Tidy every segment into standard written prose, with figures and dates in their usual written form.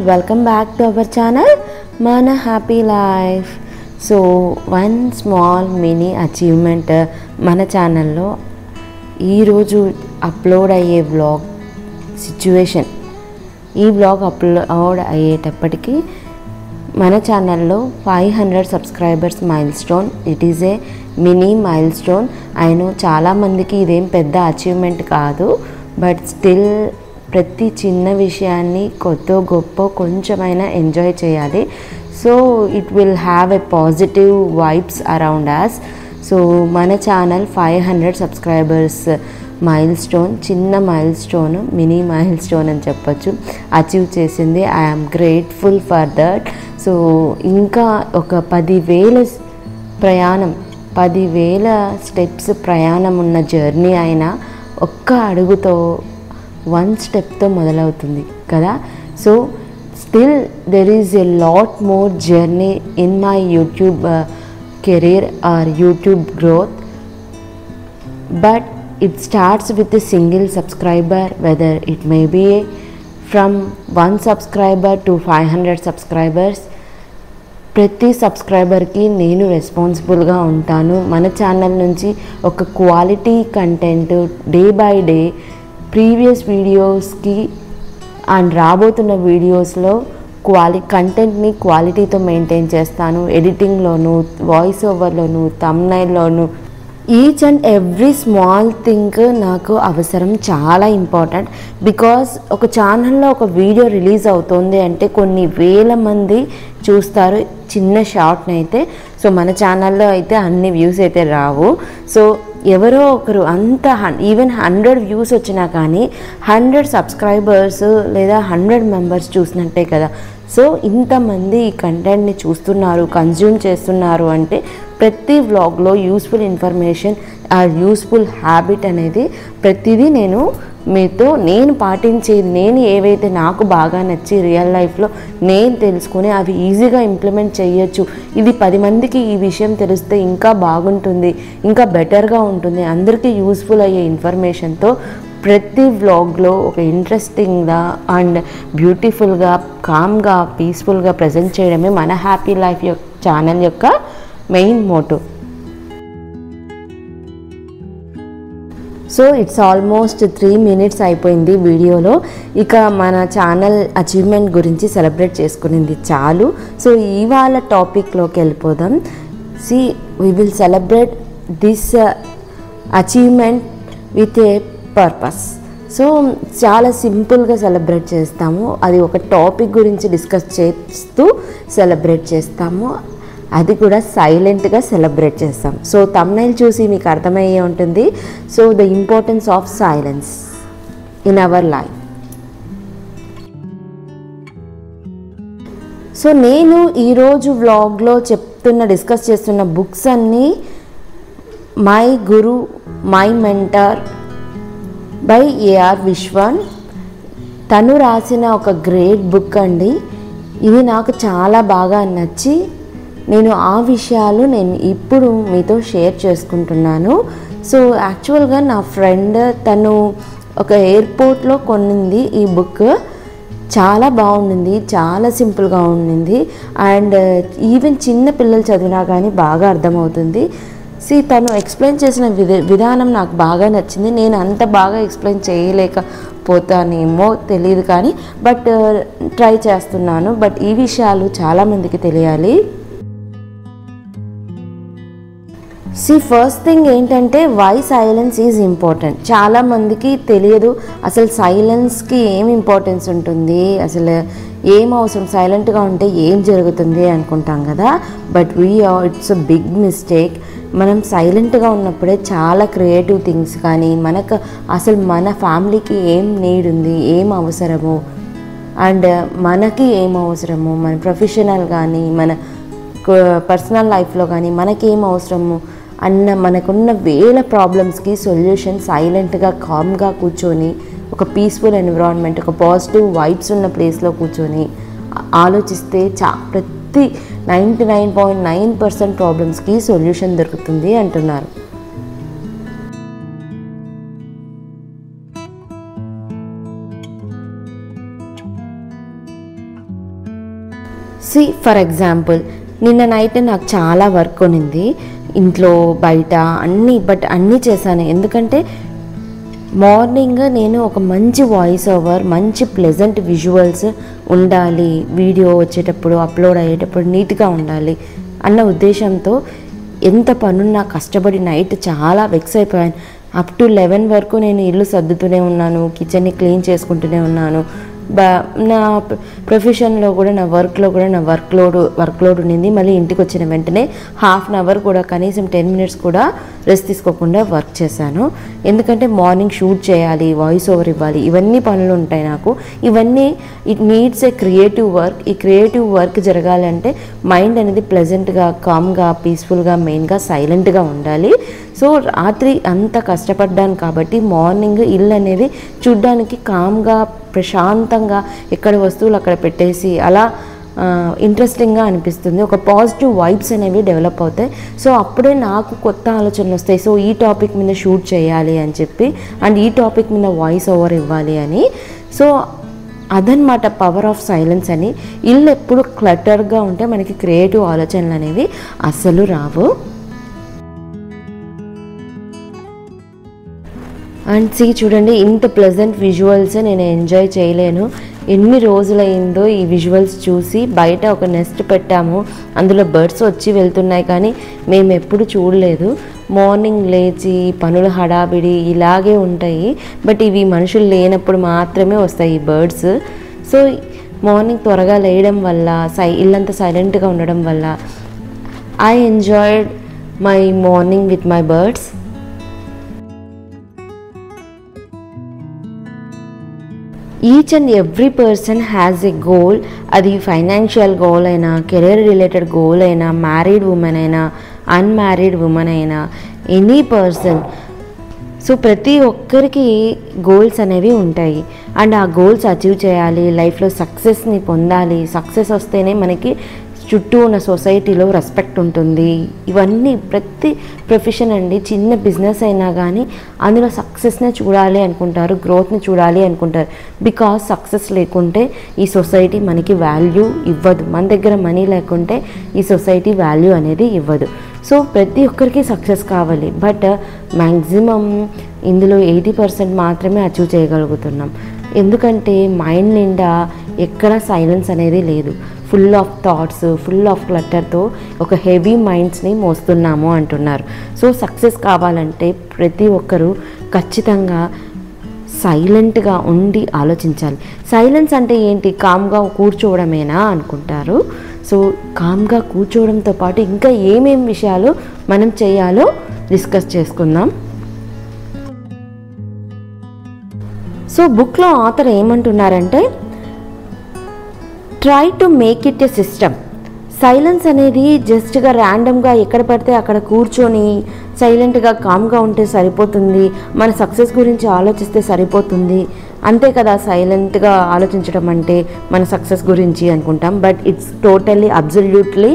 welcome back to our channel Mana Happy Life. So one small mini achievement mana channel lo ee roju upload ayye vlog situation ee vlog upload ayyetappatiki mana channel lo 500 subscribers milestone. It is a mini milestone. I know chaala mandiki idem pedda achievement kaadu, but still ప్రతి చిన్న విషయాన్ని కొత్త గొప్ప కొంచెమైనా enjoy చేయాలి. So it will have a positive vibes around us. So మన channel 500 subscribers milestone, చిన్న milestone, mini milestone అని చెప్పచ్చు, అచీవ్ చేసింది. I'm grateful for that. So ఇంకా ఒక 10,000 స్టెప్స్ ప్రయాణం ఉన్న జర్నీ అయినా ఒక్క అడుగుతో వన్ స్టెప్తో మొదలవుతుంది కదా. So still there is a lot more journey in my YouTube career or YouTube growth, but it starts with a single subscriber, whether it may be from 1 subscriber to 500 subscribers. ప్రతి సబ్స్క్రైబర్కి నేను రెస్పాన్సిబుల్గా ఉంటాను. మన channel నుంచి ఒక quality content day by day previous వీడియోస్కి and రాబోతున్న వీడియోస్లో కంటెంట్ని క్వాలిటీతో మెయింటైన్ చేస్తాను. ఎడిటింగ్లోను, వాయిస్ ఓవర్లోను, థంబ్నైల్లోను each and every small thing నాకు అవసరం, చాలా ఇంపార్టెంట్. బికాస్ ఒక ఛానల్లో ఒక వీడియో రిలీజ్ అవుతుంది అంటే కొన్ని వేల మంది చూస్తారు చిన్న షార్ట్ని అయితే. సో మన ఛానల్లో అయితే అన్ని వ్యూస్ అయితే రావు. సో ఎవరో ఒకరు అంత ఈవెన్ 100 వ్యూస్ వచ్చినా కానీ 100 సబ్స్క్రైబర్స్ లేదా 100 మెంబర్స్ చూసినట్టే కదా. సో ఇంతమంది ఈ కంటెంట్ని చూస్తున్నారు, కన్జ్యూమ్ చేస్తున్నారు అంటే ప్రతి వ్లాగ్లో యూస్ఫుల్ ఇన్ఫర్మేషన్ ఆ యూస్ఫుల్ హ్యాబిట్ అనేది ప్రతిదీ నేను పాటించేది, నేను ఏవైతే నాకు బాగా నచ్చి రియల్ లైఫ్లో నేను తెలుసుకుని అవి ఈజీగా ఇంప్లిమెంట్ చేయొచ్చు. ఇది 10 మందికి ఈ విషయం తెలిస్తే ఇంకా బాగుంటుంది, ఇంకా బెటర్గా ఉంటుంది, అందరికీ యూస్ఫుల్ అయ్యే ఇన్ఫర్మేషన్తో ప్రతి వ్లాగ్లో ఒక ఇంట్రెస్టింగ్గా అండ్ బ్యూటిఫుల్గా, కామ్గా, పీస్ఫుల్గా ప్రజెంట్ చేయడమే మన హ్యాపీ లైఫ్ ఛానల్ యొక్క main motto. So it's almost 3 minutes అయిపోయింది వీడియోలో. ఇక మన ఛానల్ అచీవ్మెంట్ గురించి సెలబ్రేట్ చేసుకునేది చాలు. సో ఇవాళ టాపిక్లోకి వెళ్ళిపోదాం. We will celebrate this achievement with a purpose. So చాలా సింపుల్గా సెలబ్రేట్ చేస్తాము. అది ఒక టాపిక్ గురించి డిస్కస్ చేస్తూ సెలబ్రేట్ చేస్తాము, అది కూడా సైలెంట్గా సెలబ్రేట్ చేస్తాం. సో థంబ్నైల్ చూసి మీకు అర్థమయ్యే ఉంటుంది. So the importance of silence in our life. So నేను ఈరోజు వ్లాగ్లో డిస్కస్ చేస్తున్న బుక్స్ అన్నీ my guru, my mentor by A R Vishwan. తను రాసిన ఒక గ్రేట్ బుక్ అండి. ఇది నాకు చాలా బాగా నచ్చి నేను ఆ విషయాలు ఇప్పుడు మీతో షేర్ చేసుకుంటున్నాను. సో యాక్చువల్గా నా ఫ్రెండ్ తను ఒక ఎయిర్పోర్ట్లో కొనింది ఈ బుక్. చాలా బాగుండింది, చాలా సింపుల్గా ఉండింది అండ్ ఈవెన్ చిన్న పిల్లలు చదివినా కానీ బాగా అర్థమవుతుంది. తను ఎక్స్ప్లెయిన్ చేసిన విధానం నాకు బాగా నచ్చింది. నేను అంత బాగా ఎక్స్ప్లెయిన్ చేయలేకపోతానేమో తెలియదు కానీ బట్ ట్రై చేస్తున్నాను. బట్ ఈ విషయాలు చాలామందికి తెలియాలి. ఫస్ట్ థింగ్ ఏంటంటే వై సైలెన్స్ ఈజ్ ఇంపార్టెంట్. చాలామందికి తెలియదు అసలు సైలెన్స్కి ఏం ఇంపార్టెన్స్ ఉంటుంది, అసలు ఏం అవసరం, సైలెంట్గా ఉంటే ఏం జరుగుతుంది అనుకుంటాం కదా. But it's a big mistake. మనం సైలెంట్గా ఉన్నప్పుడే చాలా క్రియేటివ్ థింగ్స్ కానీ అసలు మన ఫ్యామిలీకి ఏం నీడ్ ఉంది, ఏం అవసరము అండ్ మనకి ఏం అవసరము, మన ప్రొఫెషనల్ కానీ మన పర్సనల్ లైఫ్లో కానీ మనకి ఏం అవసరము మనకున్న వేల ప్రాబ్లమ్స్కి సొల్యూషన్ సైలెంట్గా, కామ్గా కూర్చొని ఒక పీస్ఫుల్ ఎన్విరాన్మెంట్, ఒక పాజిటివ్ వైబ్స్ ఉన్న ప్లేస్లో కూర్చొని ఆలోచిస్తే ప్రతి 99.9% ప్రాబ్లమ్స్కి సొల్యూషన్ దొరుకుతుంది అంటున్నారు. ఫర్ ఎగ్జాంపుల్ నిన్న నైట్ నాకు చాలా వర్క్ ఉన్నింది, ఇంట్లో బయట అన్నీ చేశాను. ఎందుకంటే మార్నింగ్ నేను ఒక మంచి వాయిస్ ఓవర్, మంచి ప్లెజెంట్ విజువల్స్ ఉండాలి, వీడియో వచ్చేటప్పుడు అప్లోడ్ అయ్యేటప్పుడు నీట్గా ఉండాలి అన్న ఉద్దేశంతో ఎంత పనున్నా కష్టపడి నైట్ చాలా వెక్స్ అయిపోయాను. అప్ టు 11 వరకు నేను ఇల్లు సర్దుతూనే ఉన్నాను, కిచెన్ని క్లీన్ చేసుకుంటూనే ఉన్నాను. నా ప్రొఫెషన్లో కూడా నా వర్క్లో కూడా నా వర్క్లోడ్ ఉండింది. మళ్ళీ ఇంటికి వచ్చిన వెంటనే హాఫ్ అన్ అవర్ కూడా కనీసం 10 మినిట్స్ కూడా రెస్ట్ తీసుకోకుండా వర్క్ చేశాను. ఎందుకంటే మార్నింగ్ షూట్ చేయాలి, వాయిస్ ఓవర్ ఇవ్వాలి, ఇవన్నీ పనులు ఉంటాయి నాకు. ఇవన్నీ it needs a creative work. ఈ క్రియేటివ్ వర్క్ జరగాలంటే మైండ్ అనేది ప్లెజెంట్గా, కామ్గా, పీస్ఫుల్గా, మెయిన్గా సైలెంట్గా ఉండాలి. సో రాత్రి అంత కష్టపడ్డాను కాబట్టి మార్నింగ్ ఇల్లు అనేది చూడ్డానికి కామ్గా, ప్రశాంతంగా, ఎక్కడ వస్తువులు అక్కడ పెట్టేసి అలా ఇంట్రెస్టింగ్గా అనిపిస్తుంది. ఒక పాజిటివ్ వైబ్స్ అనేవి డెవలప్ అవుతాయి. సో అప్పుడే నాకు కొత్త ఆలోచనలు వస్తాయి. సో ఈ టాపిక్ మీద షూట్ చేయాలి అని చెప్పి, అండ్ ఈ టాపిక్ మీద వాయిస్ ఓవర్ ఇవ్వాలి అని. సో అదనమాట పవర్ ఆఫ్ సైలెన్స్ అని. ఇల్లు ఎప్పుడు క్లటర్గా ఉంటే మనకి క్రియేటివ్ ఆలోచనలు అనేవి అస్సలు రావు. అండ్ చూడండి, ఇంత ప్లెజెంట్ విజువల్స్ నేను ఎంజాయ్ చేయలేను. ఎన్ని రోజులైందో ఈ విజువల్స్ చూసి. బయట ఒక నెస్ట్ పెట్టాము, అందులో బర్డ్స్ వచ్చి వెళ్తున్నాయి, కానీ మేము ఎప్పుడు చూడలేదు. మార్నింగ్ లేచి పనుల హడావిడి ఇలాగే ఉంటాయి, బట్ ఇవి మనుషులు లేనప్పుడు మాత్రమే వస్తాయి ఈ బర్డ్స్. సో మార్నింగ్ త్వరగా లేయడం వల్ల, ఇల్లంతా సైలెంట్గా ఉండడం వల్ల I enjoyed my morning with my birds. Each and every person has a goal. అది ఫైనాన్షియల్ గోల్ అయినా, కెరీర్ రిలేటెడ్ గోల్ అయినా, మ్యారీడ్ ఉమెన్ అయినా, అన్మ్యారీడ్ ఉమెన్ అయినా, ఎనీ పర్సన్. సో ప్రతి ఒక్కరికి గోల్స్ అనేవి ఉంటాయి. అండ్ ఆ గోల్స్ అచీవ్ చేయాలి, లైఫ్లో సక్సెస్ని పొందాలి. సక్సెస్ వస్తేనే మనకి చుట్టూ ఉన్న సొసైటీలో రెస్పెక్ట్ ఉంటుంది. ఇవన్నీ ప్రతి ప్రొఫెషన్ అండి, చిన్న బిజినెస్ అయినా కానీ అందులో సక్సెస్నే చూడాలి అనుకుంటారు, గ్రోత్ని చూడాలి అనుకుంటారు. బికాస్ సక్సెస్ లేకుంటే ఈ సొసైటీ మనకి వాల్యూ ఇవ్వదు. మన దగ్గర మనీ లేకుంటే ఈ సొసైటీ వాల్యూ అనేది ఇవ్వదు. సో ప్రతి ఒక్కరికి సక్సెస్ కావాలి, బట్ మ్యాక్సిమం ఇందులో 80% మాత్రమే అచీవ్ చేయగలుగుతున్నాం. ఎందుకంటే మైండ్ నిండా ఎక్కడ సైలెన్స్ అనేది లేదు. Full of thoughts, full of క్లటర్తో ఒక హెవీ మైండ్స్ని మోస్తున్నాము అంటున్నారు. సో సక్సెస్ కావాలంటే ప్రతి ఒక్కరూ ఖచ్చితంగా సైలెంట్గా ఉండి ఆలోచించాలి. సైలెన్స్ అంటే ఏంటి? కామ్గా కూర్చోవడమేనా అనుకుంటారు. సో కామ్గా కూర్చోవడంతో పాటు ఇంకా ఏమేం విషయాలు మనం చేయాలో డిస్కస్ చేసుకుందాం. సో బుక్లో ఆథర్ ఏమంటున్నారంటే, try to make it a system. Silence అనేది జస్ట్గా ర్యాండమ్గా ఎక్కడ పడితే అక్కడ కూర్చొని సైలెంట్గా కామ్గా ఉంటే సరిపోతుంది, మన సక్సెస్ గురించి ఆలోచిస్తే సరిపోతుంది, అంతే కదా సైలెంట్గా ఆలోచించడం అంటే మన సక్సెస్ గురించి అనుకుంటాం. But it's totally absolutely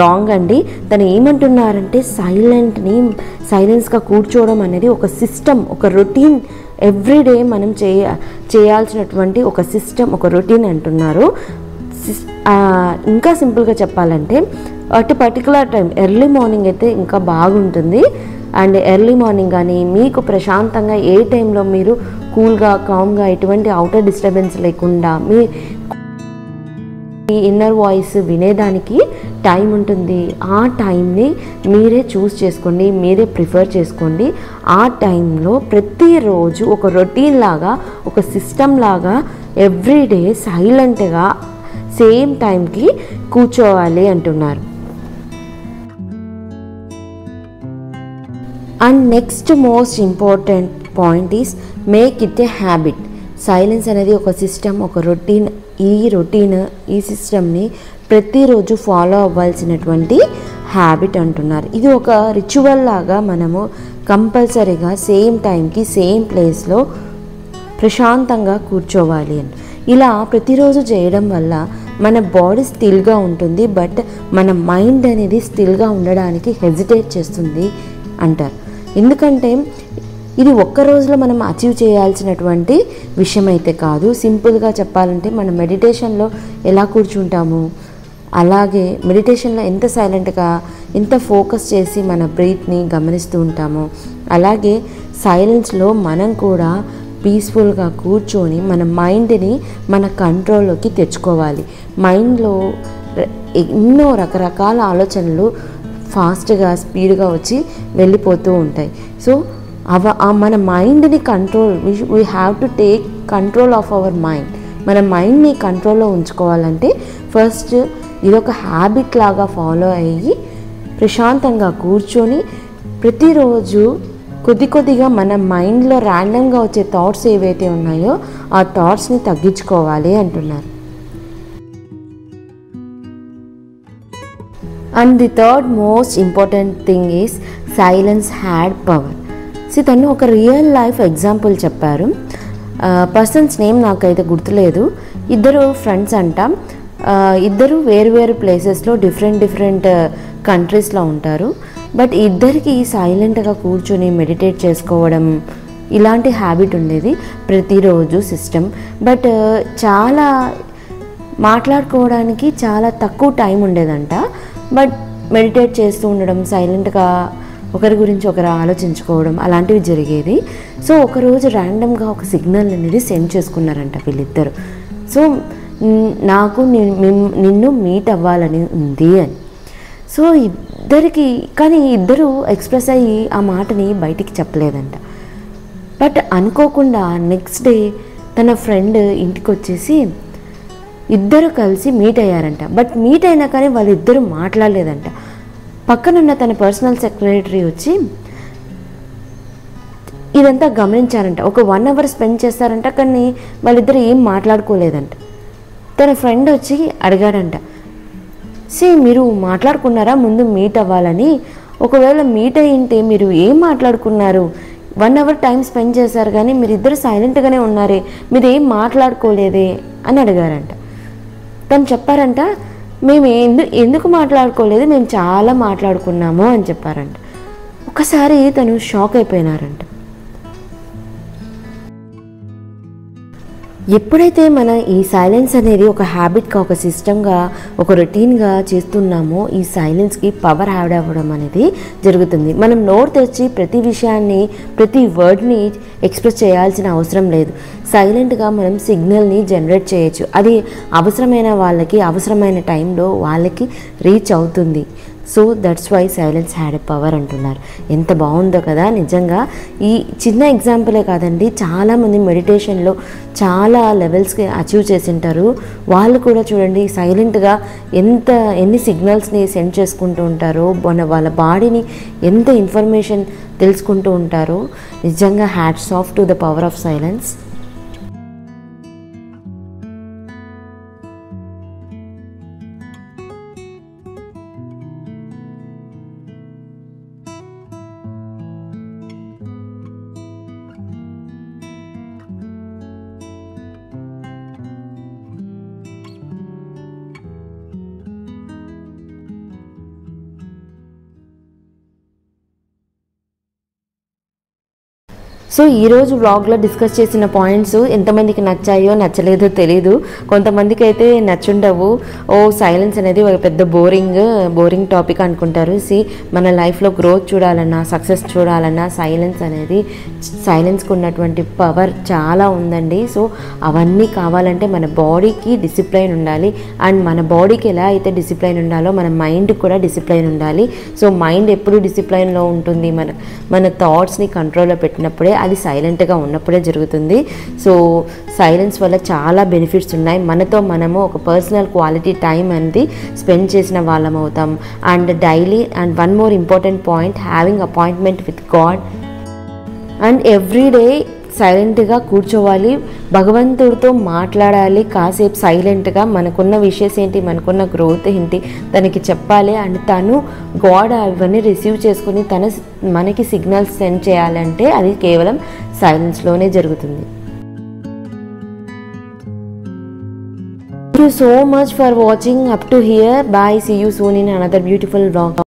wrong అండి. తను ఏమంటున్నారంటే సైలెన్స్గా కూర్చోవడం అనేది ఒక సిస్టమ్, ఒక రొటీన్, ఎవ్రీడే మనం చేయాల్సినటువంటి ఒక సిస్టమ్, ఒక రొటీన్ అంటున్నారు. ఇంకా సింపుల్గా చెప్పాలంటే అటు పర్టికులర్ టైం ఎర్లీ మార్నింగ్ అయితే ఇంకా బాగుంటుంది. అండ్ ఎర్లీ మార్నింగ్ కానీ మీకు ప్రశాంతంగా ఏ టైంలో మీరు కూల్గా, కామ్గా, ఎటువంటి అవుటర్ డిస్టర్బెన్స్ లేకుండా మీ ఇన్నర్ వాయిస్ వినేదానికి టైం ఉంటుంది. ఆ టైంని మీరే చూస్ చేసుకోండి, మీరే ప్రిఫర్ చేసుకోండి. ఆ టైంలో ప్రతిరోజు ఒక రొటీన్ లాగా, ఒక సిస్టమ్ లాగా ఎవ్రీడే సైలెంట్గా సేమ్ టైంకి కూర్చోవాలి అంటున్నారు. And next most important point is make it a habit. Silence అనేది ఒక సిస్టమ్, ఒక రొటీన్. ఈ సిస్టమ్ని ప్రతిరోజు ఫాలో అవ్వాల్సినటువంటి హ్యాబిట్ అంటున్నారు. ఇది ఒక రిచువల్ లాగా మనము కంపల్సరీగా సేమ్ టైంకి సేమ్ ప్లేస్లో ప్రశాంతంగా కూర్చోవాలి అని. ఇలా ప్రతిరోజు చేయడం వల్ల మన బాడీ స్టిల్గా ఉంటుంది, బట్ మన మైండ్ అనేది స్టిల్గా ఉండడానికి హెజిటేట్ చేస్తుంది అంటారు. ఎందుకంటే ఇది ఒక్క రోజులో మనం అచీవ్ చేయాల్సినటువంటి విషయం అయితే కాదు. సింపుల్గా చెప్పాలంటే మనం మెడిటేషన్లో ఎలా కూర్చుంటాము, అలాగే మెడిటేషన్లో ఎంత సైలెంట్గా ఎంత ఫోకస్ చేసి మన బ్రీత్ని గమనిస్తూ ఉంటామో అలాగే సైలెన్స్లో మనం కూడా పీస్ఫుల్గా కూర్చొని మన మైండ్ని మన కంట్రోల్లోకి తెచ్చుకోవాలి. మైండ్లో ఎన్నో రకరకాల ఆలోచనలు ఫాస్ట్గా స్పీడ్గా వచ్చి వెళ్ళిపోతూ ఉంటాయి. సో మన మైండ్ని control we have to take control of our mind. మన మైండ్ని కంట్రోల్లో ఉంచుకోవాలంటే ఫస్ట్ ఇదొక హ్యాబిట్ లాగా ఫాలో అయ్యి ప్రశాంతంగా కూర్చొని ప్రతిరోజు కొద్దిగా మన మైండ్లో ర్యాండమ్గా వచ్చే థాట్స్ ఏవైతే ఉన్నాయో ఆ థాట్స్ని తగ్గించుకోవాలి అంటున్నారు. And the third most important thing is silence had power. తను ఒక రియల్ లైఫ్ ఎగ్జాంపుల్ చెప్పారు. పర్సన్స్ నేమ్ నాకైతే గుర్తులేదు. ఇద్దరు ఫ్రెండ్స్ అంట. ఇద్దరు వేరు ప్లేసెస్లో డిఫరెంట్ కంట్రీస్లో ఉంటారు. బట్ ఇద్దరికి సైలెంట్గా కూర్చొని మెడిటేట్ చేసుకోవడం ఇలాంటి హ్యాబిట్ ఉండేది ప్రతిరోజు సిస్టమ్. బట్ చాలా మాట్లాడుకోవడానికి చాలా తక్కువ టైం ఉండేదంట. బట్ మెడిటేట్ చేస్తూ ఉండడం, సైలెంట్గా ఒకరి గురించి ఒకరు ఆలోచించుకోవడం అలాంటివి జరిగేది. సో ఒకరోజు ర్యాండమ్గా ఒక సిగ్నల్ అనేది సెండ్ చేసుకున్నారంట వీళ్ళిద్దరు. సో నాకు నిన్ను మీట్ అవ్వాలని ఉంది అని. సో ఇద్దరికి కానీ ఇద్దరు ఎక్స్ప్రెస్ అయ్యి ఆ మాటని బయటికి చెప్పలేదంట. బట్ అనుకోకుండా నెక్స్ట్ డే తన ఫ్రెండ్ ఇంటికి వచ్చేసి ఇద్దరు కలిసి మీట్ అయ్యారంట. బట్ మీట్ అయినా కానీ వాళ్ళిద్దరూ మాట్లాడలేదంట. పక్కనున్న తన పర్సనల్ సెక్రటరీ వచ్చి ఇదంతా గమనించారంట. ఒక 1 hour స్పెండ్ చేస్తారంట, కానీ వాళ్ళిద్దరు ఏం మాట్లాడుకోలేదంట. తన ఫ్రెండ్ వచ్చి అడిగాడంట, మీరు మాట్లాడుకున్నారా ముందు మీట్ అవ్వాలని? ఒకవేళ మీట్ అయ్యింటే మీరు ఏం మాట్లాడుకున్నారు? 1 hour టైం స్పెండ్ చేశారు కానీ మీరు ఇద్దరు సైలెంట్గానే ఉన్నారే, మీరు ఏం మాట్లాడుకోలేదే అని అడిగారంట. తను చెప్పారంట, మేము ఎందుకు మాట్లాడుకోలేదు, మేము చాలా మాట్లాడుకున్నాము అని చెప్పారంట. ఒకసారి తను షాక్ అయిపోయినారంట. ఎప్పుడైతే మన ఈ సైలెన్స్ అనేది ఒక హ్యాబిట్గా, ఒక సిస్టమ్గా, ఒక రొటీన్గా చేస్తున్నామో ఈ సైలెన్స్కి పవర్ యాడ్ అవ్వడం అనేది జరుగుతుంది. మనం నోరు తెచ్చి ప్రతి విషయాన్ని, ప్రతి వర్డ్ని ఎక్స్ప్రెస్ చేయాల్సిన అవసరం లేదు. సైలెంట్గా మనం సిగ్నల్ని జనరేట్ చేయొచ్చు. అది అవసరమైన వాళ్ళకి అవసరమైన టైంలో వాళ్ళకి రీచ్ అవుతుంది. So that's why silence had a power అంటున్నారు. ఎంత బాగుందో కదా నిజంగా. ఈ చిన్న ఎగ్జాంపులే కాదండి, చాలామంది మెడిటేషన్లో చాలా లెవెల్స్కి అచీవ్ చేసింటారు. వాళ్ళు కూడా చూడండి సైలెంట్గా ఎన్ని సిగ్నల్స్ని సెండ్ చేసుకుంటూ ఉంటారో, వాళ్ళ బాడీని ఎంత ఇన్ఫర్మేషన్ తెలుసుకుంటూ ఉంటారో. నిజంగా hats off to the power of silence. So ఈరోజు వ్లాగ్లో డిస్కస్ చేసిన పాయింట్స్ ఎంతమందికి నచ్చాయో నచ్చలేదో తెలీదు. కొంతమందికి అయితే నచ్చుండవు. సైలెన్స్ అనేది ఒక పెద్ద బోరింగ్ టాపిక్ అనుకుంటారు. మన లైఫ్లో గ్రోత్ చూడాలన్నా, సక్సెస్ చూడాలన్నా సైలెన్స్కి ఉన్నటువంటి పవర్ చాలా ఉందండి. సో అవన్నీ కావాలంటే మన బాడీకి డిసిప్లైన్ ఉండాలి. అండ్ మన బాడీకి ఎలా అయితే డిసిప్లైన్ ఉండాలో మన మైండ్కి కూడా డిసిప్లైన్ ఉండాలి. సో మైండ్ ఎప్పుడు డిసిప్లైన్లో ఉంటుంది, మన థాట్స్ని కంట్రోల్లో పెట్టినప్పుడే, అది సైలెంట్గా ఉన్నప్పుడే జరుగుతుంది. సో సైలెన్స్ వల్ల చాలా బెనిఫిట్స్ ఉన్నాయి. మనతో మనము ఒక పర్సనల్ క్వాలిటీ టైం అనేది స్పెండ్ చేసిన వాళ్ళం అవుతాం. And daily, and one more important point, having appointment with God. And every day సైలెంట్గా కూర్చోవాలి, భగవంతుడితో మాట్లాడాలి కాసేపు సైలెంట్గా. మనకున్న విషయస్ ఏంటి, మనకున్న గ్రోత్ ఏంటి తనకి చెప్పాలి. అండ్ తను గాడ్ అవన్నీ రిసీవ్ చేసుకుని మనకి సిగ్నల్స్ సెండ్ చేయాలంటే అది కేవలం సైలెన్స్లోనే జరుగుతుంది. Thank you so much for watching up to here. Bye. See you soon in another beautiful vlog.